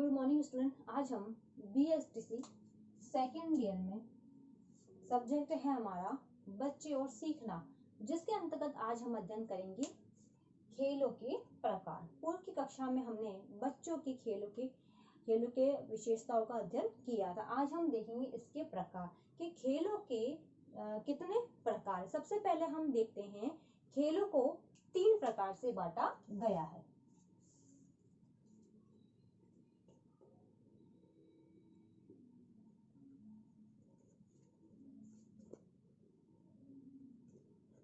Good morning student. आज हम BSTC second year में सब्जेक्ट है हमारा बच्चे और सीखना, जिसके अंतर्गत आज हम अध्ययन करेंगे खेलों के प्रकार। पूर्व की कक्षा में हमने बच्चों की खेलों के विशेषताओं का अध्ययन किया था। आज हम देखेंगे इसके प्रकार कि खेलों के कितने प्रकार। सबसे पहले हम देखते हैं खेलों को 3 प्रकार से बांटा गया है।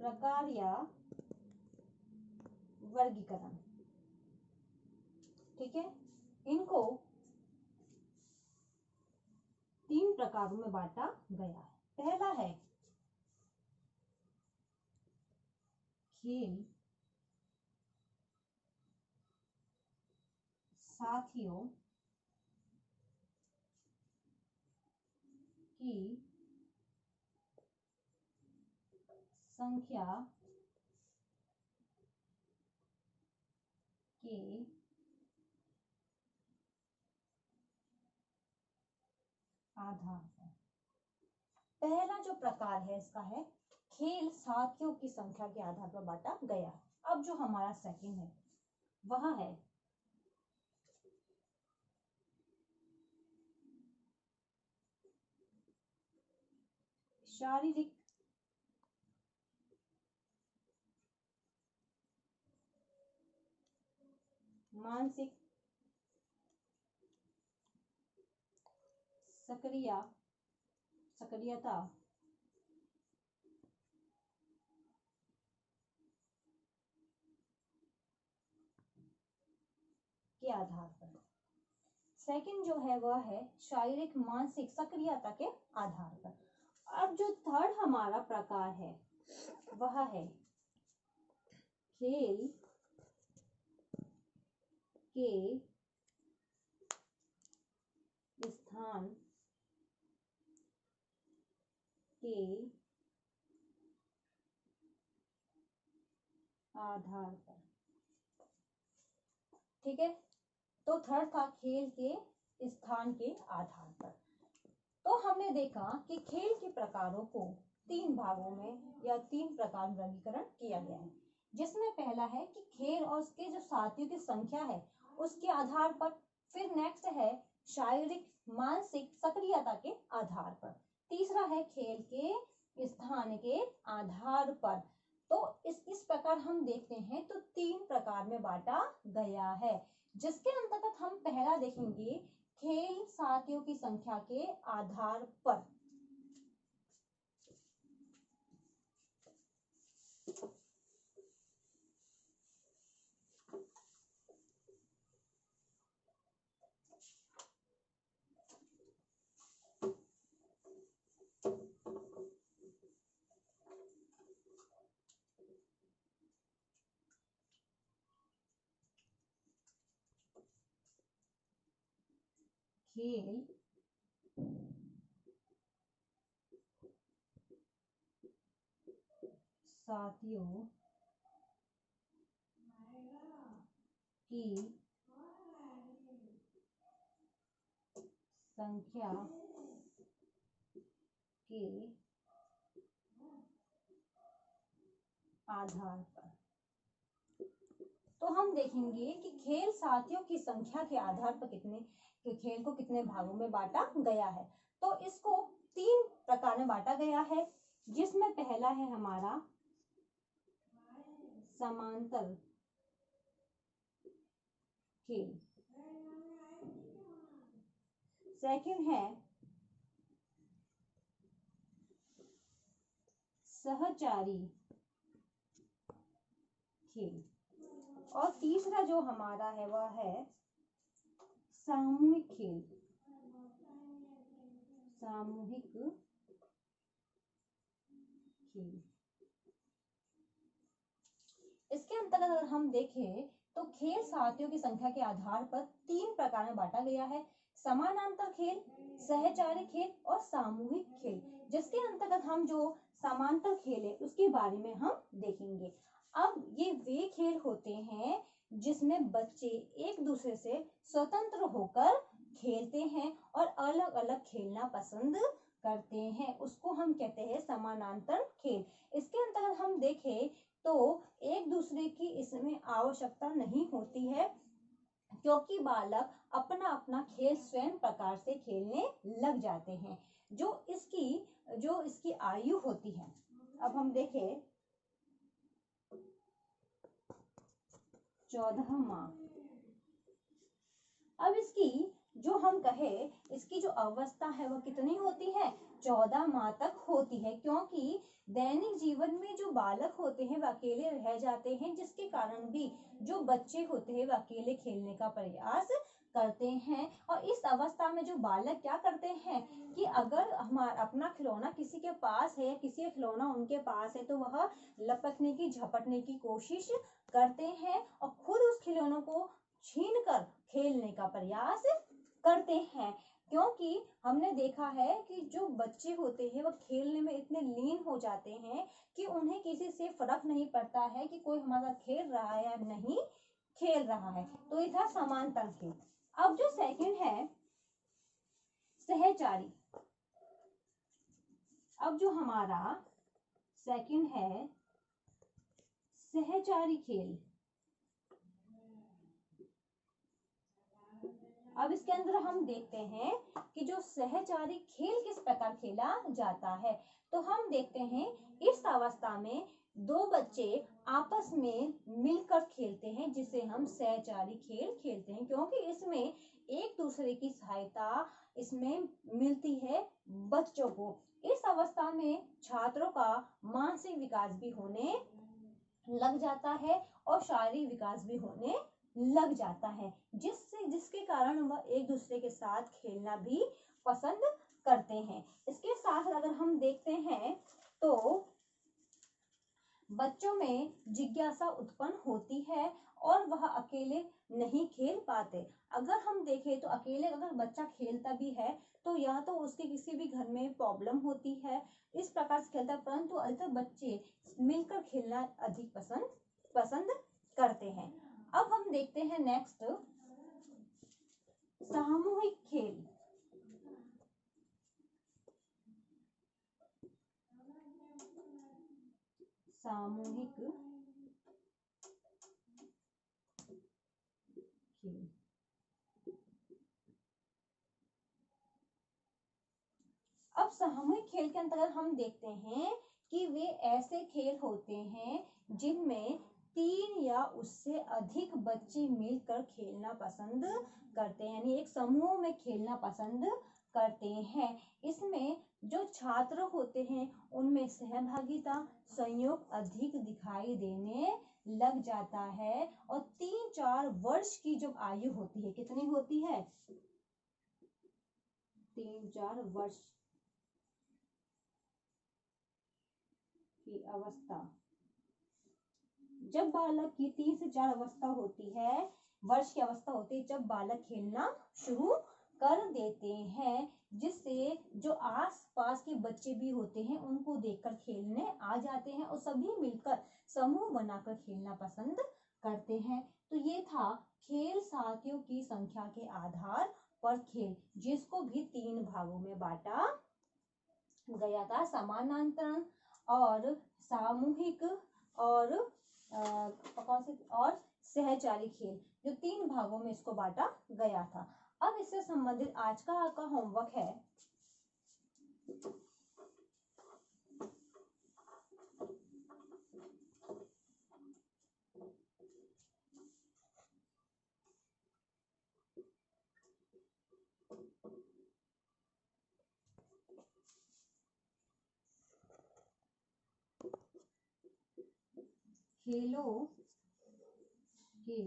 प्रकार या वर्गीकरण, ठीक है। इनको 3 प्रकारों में बांटा गया है। पहला है खेल साथियों की संख्या के आधार पर। पहला जो प्रकार है इसका है खेल साथियों की संख्या के आधार पर बांटा गया। अब जो हमारा सेकंड है वह है शारीरिक मानसिक सक्रियता के आधार पर। सेकंड जो है वह है शारीरिक मानसिक सक्रियता के आधार पर। अब जो थर्ड हमारा प्रकार है वह है खेल के स्थान के आधार पर, ठीक है। तो थर्ड था खेल के स्थान के आधार पर। तो हमने देखा कि खेल के प्रकारों को 3 भागों में या 3 प्रकार में वर्गीकरण किया गया है, जिसमें पहला है कि खेल और उसके जो साथियों की संख्या है उसके आधार पर। फिर नेक्स्ट है शारीरिक मानसिक सक्रियता के आधार पर। तीसरा है खेल के स्थान के आधार पर। तो इस प्रकार हम देखते हैं तो 3 प्रकार में बांटा गया है, जिसके अंतर्गत हम पहला देखेंगे खेल साथियों की संख्या के आधार पर। खेल साथियों की संख्या के आधार पर। तो हम देखेंगे कि खेल साथियों की संख्या के आधार पर खेल को कितने भागों में बांटा गया है। तो इसको 3 प्रकार में बांटा गया है, जिसमें पहला है हमारा समांतर खेल, सेकंड है सहचारी खेल, और तीसरा जो हमारा है वह है सामूहिक खेल। इसके अंतर्गत अगर हम देखें तो खेल साथियों की संख्या के आधार पर 3 प्रकार में बांटा गया है: समानांतर खेल, सहचारी खेल और सामूहिक खेल। जिसके अंतर्गत हम जो समांतर खेल है उसके बारे में हम देखेंगे। अब ये वे खेल होते हैं जिसमें बच्चे एक दूसरे से स्वतंत्र होकर खेलते हैं और अलग अलग खेलना पसंद करते हैं, उसको हम कहते हैं समानांतर खेल। इसके अंतर्गत हम देखें तो एक दूसरे की इसमें आवश्यकता नहीं होती है, क्योंकि बालक अपना अपना खेल स्वयं प्रकार से खेलने लग जाते हैं। जो इसकी आयु होती है, अब हम देखें 14 माह। अब इसकी जो हम कहे इसकी जो अवस्था है वह कितनी होती है, 14 माह तक होती है, क्योंकि दैनिक जीवन में जो बालक होते हैं वह अकेले रह जाते हैं, जिसके कारण भी जो बच्चे होते हैं वह अकेले खेलने का प्रयास करते हैं। और इस अवस्था में जो बालक क्या करते हैं कि अगर हमारा अपना खिलौना किसी के पास है, किसी का खिलौना उनके पास है, तो वह लपकने की झपटने की कोशिश करते हैं और खुद उस खिलौनों को छीनकर खेलने का प्रयास करते हैं। क्योंकि हमने देखा है कि जो बच्चे होते हैं वह खेलने में इतने लीन हो जाते हैं कि उन्हें किसी से फर्क नहीं पड़ता है कि कोई हमारा खेल रहा है या नहीं खेल रहा है। तो ये था समांतर खेल। अब जो सेकंड है सहचारी। अब जो हमारा सेकंड है सहचारी खेल। अब इसके अंदर हम देखते हैं कि जो सहचारी खेल किस प्रकार खेला जाता है। तो हम देखते हैं इस अवस्था में दो बच्चे आपस में मिलकर खेलते हैं, जिसे हम सहचारी खेल खेलते हैं, क्योंकि इसमें एक दूसरे की सहायता इसमें मिलती है बच्चों को। इस अवस्था में छात्रों का मानसिक विकास भी होने लग जाता है और शारीरिक विकास भी होने लग जाता है, जिसके कारण वह एक दूसरे के साथ खेलना भी पसंद करते हैं। इसके साथ अगर हम देखते हैं तो बच्चों में जिज्ञासा उत्पन्न होती है और वह अकेले नहीं खेल पाते। अगर हम देखें तो अकेले अगर बच्चा खेलता भी है तो या तो उसके किसी भी घर में प्रॉब्लम होती है, इस प्रकार से खेलता है, परंतु अधिकतर बच्चे मिलकर खेलना अधिक पसंद करते हैं। अब हम देखते हैं नेक्स्ट सामूहिक खेल। सामूहिक खेल। अब सामूहिक खेल के अंतर्गत हम देखते हैं कि वे ऐसे खेल होते हैं जिनमें 3 या उससे अधिक बच्चे मिलकर खेलना पसंद करते हैं, यानी एक समूह में खेलना पसंद करते हैं। इसमें जो छात्र होते हैं उनमें सहभागिता संयोग अधिक दिखाई देने लग जाता है और 3-4 वर्ष की जब आयु होती है, कितनी होती है, 3-4 वर्ष की अवस्था, जब बालक की 3 से 4 अवस्था होती है, वर्ष की अवस्था होती है, जब बालक खेलना शुरू कर देते हैं, जिससे जो आस-पास के बच्चे भी होते हैं उनको देखकर खेलने आ जाते हैं और सभी मिलकर समूह बनाकर खेलना पसंद करते हैं। तो ये था खेल साथियों की संख्या के आधार पर खेल, जिसको भी 3 भागों में बांटा गया था, समानांतर और सामूहिक और कौन से और सहचारी खेल, जो 3 भागों में इसको बांटा गया था। अब इससे संबंधित आज का आपका होमवर्क है खेलों के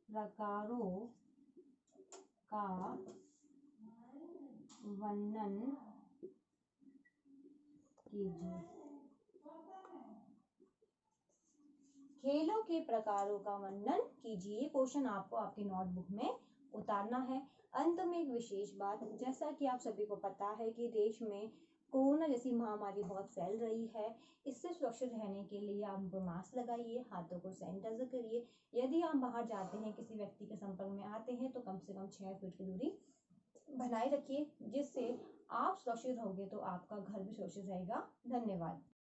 प्रकारों का वर्णन कीजिए। खेलों के प्रकारों का वर्णन कीजिए, क्वेश्चन आपको आपकी नोटबुक में उतारना है। अंत में एक विशेष बात, जैसा कि आप सभी को पता है कि देश में कोरोना जैसी महामारी बहुत फैल रही है। इससे सुरक्षित रहने के लिए आप मास्क लगाइए, हाथों को सैनिटाइजर करिए। यदि आप बाहर जाते हैं, किसी व्यक्ति के संपर्क में आते हैं, तो कम से कम 6 फीट की दूरी बनाए रखिए, जिससे आप सुरक्षित रहोगे तो आपका घर भी सुरक्षित रहेगा। धन्यवाद।